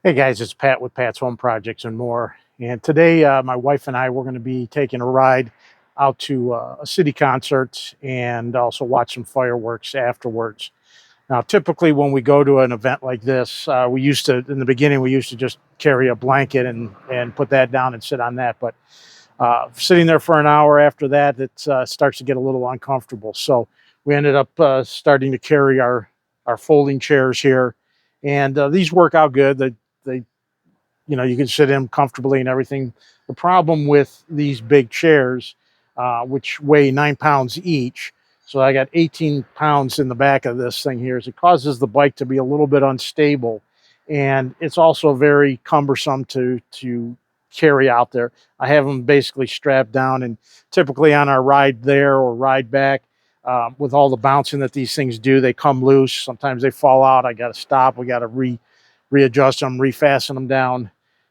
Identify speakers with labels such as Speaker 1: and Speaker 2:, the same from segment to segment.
Speaker 1: Hey guys, it's Pat with Pat's Home Projects and More. And today, my wife and I, we're going to be taking a ride out to a city concert and also watch some fireworks afterwards. Now, typically when we go to an event like this, in the beginning, we used to just carry a blanket and put that down and sit on that. But sitting there for an hour after that, it starts to get a little uncomfortable. So we ended up starting to carry our folding chairs here. And these work out good. They you can sit in comfortably and everything. The problem with these big chairs, which weigh 9 pounds each, so I got 18 pounds in the back of this thing here, is it causes the bike to be a little bit unstable, and it's also very cumbersome to carry out there. I have them basically strapped down, and typically on our ride there or ride back, with all the bouncing that these things do, they come loose. Sometimes they fall out. I got to stop. We got to readjust them, refasten them down,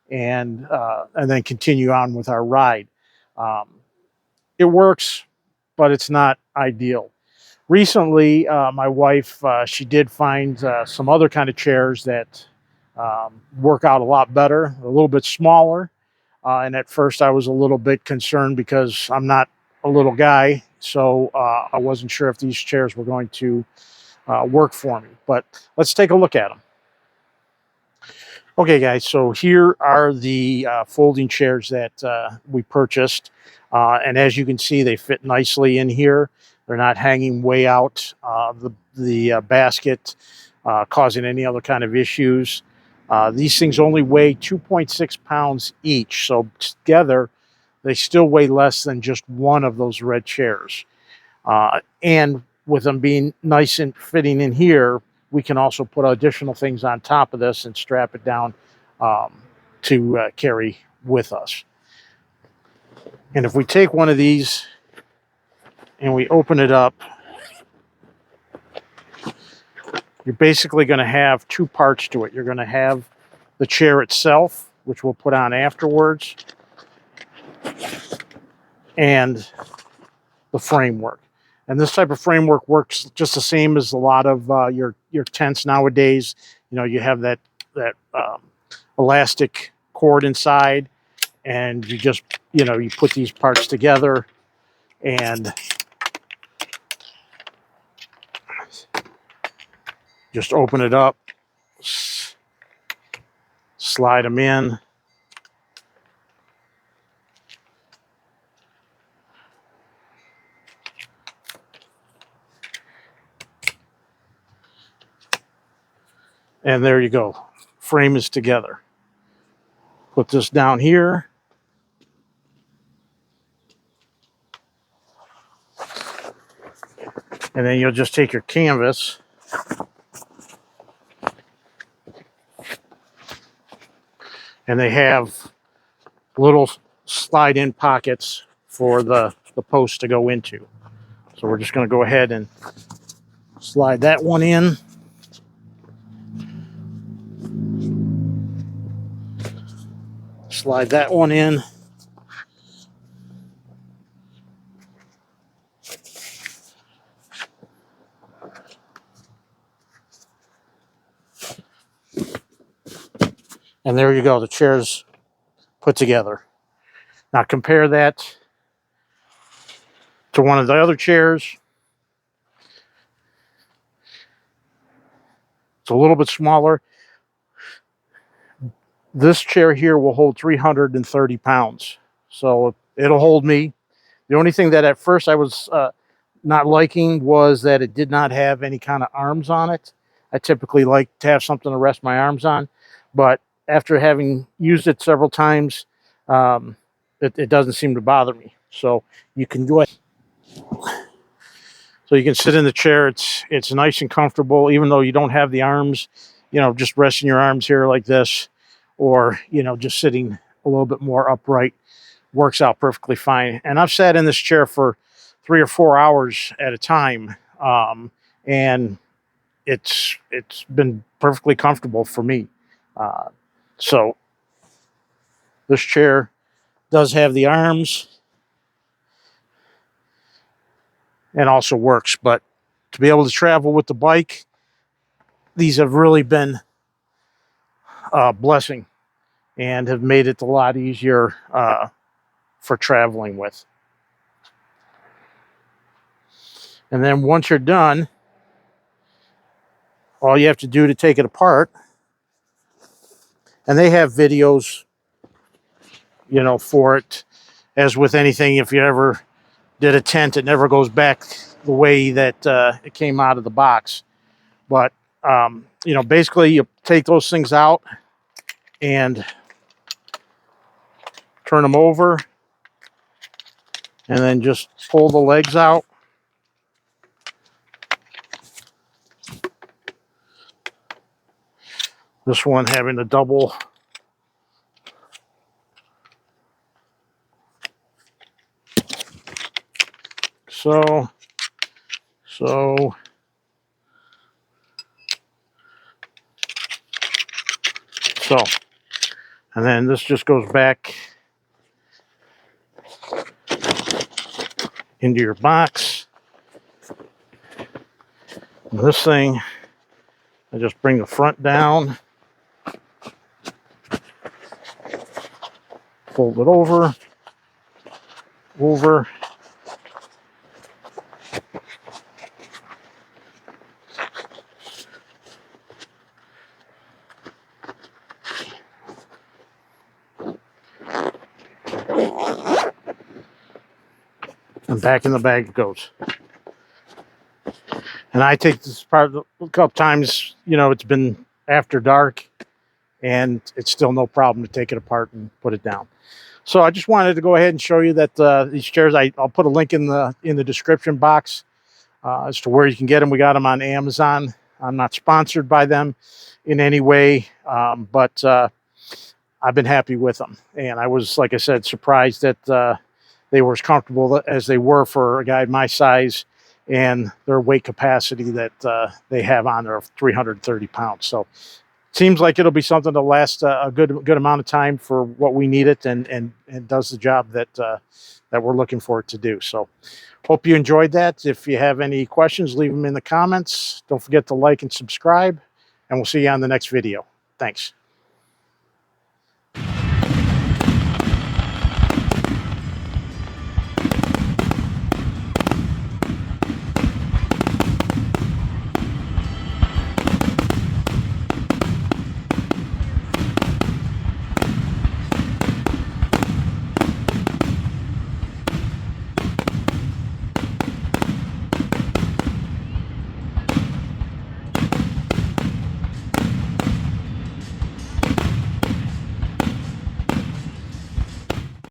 Speaker 1: and then continue on with our ride. Um, it works, but it's not ideal. Recently, my wife, she did find some other kind of chairs that work out a lot better, a little bit smaller. And at first I was a little bit concerned because I'm not a little guy. So I wasn't sure if these chairs were going to work for me, but let's take a look at them. Okay, guys, so here are the folding chairs that we purchased. And as you can see, they fit nicely in here. They're not hanging way out the basket, causing any other kind of issues. These things only weigh 2.6 pounds each. So together, they still weigh less than just one of those red chairs. And with them being nice and fitting in here, we can also put additional things on top of this and strap it down to carry with us. And if we take one of these and we open it up, you're basically going to have two parts to it. You're going to have the chair itself, which we'll put on afterwards, and the framework. And this type of framework works just the same as a lot of your tents nowadays. You have that elastic cord inside, and you just you put these parts together and just open it up, slide them in. And there you go. Frame is together. Put this down here. And then you'll just take your canvas and they have little slide-in pockets for the post to go into. So we're just going to go ahead and slide that one in. Slide that one in. And there you go, the chair's put together. Now compare that to one of the other chairs. It's a little bit smaller. This chair here will hold 330 pounds. So it'll hold me. The only thing that at first I was not liking was that it did not have any kind of arms on it. I typically like to have something to rest my arms on. But after having used it several times, it doesn't seem to bother me. So you can go ahead. So you can sit in the chair. It's nice and comfortable, even though you don't have the arms. Just resting your arms here like this, or just sitting a little bit more upright, works out perfectly fine. And I've sat in this chair for 3 or 4 hours at a time, and it's been perfectly comfortable for me. So this chair does have the arms and also works, but to be able to travel with the bike, these have really been blessing and have made it a lot easier for traveling with. And then once you're done, all you have to do to take it apart, and they have videos, you know, for it. As with anything, if you ever did a tent, it never goes back the way that it came out of the box. But, you know, basically you take those things out and turn them over, and then just pull the legs out. This one having a double. So, and then this just goes back into your box. And this thing, I just bring the front down, fold it over, and back in the bag it goes. And I take this part a couple times, you know, it's been after dark and it's still no problem to take it apart and put it down. So I just wanted to go ahead and show you that these chairs, I'll put a link in the description box as to where you can get them. We got them on Amazon. I'm not sponsored by them in any way, but I've been happy with them. And I was, like I said, surprised that they were as comfortable as they were for a guy my size, and their weight capacity that they have on there of 330 pounds. So seems like it'll be something to last a good amount of time for what we need it, and does the job that that we're looking for it to do. So hope you enjoyed that. If you have any questions, leave them in the comments. Don't forget to like and subscribe, and we'll see you on the next video. Thanks.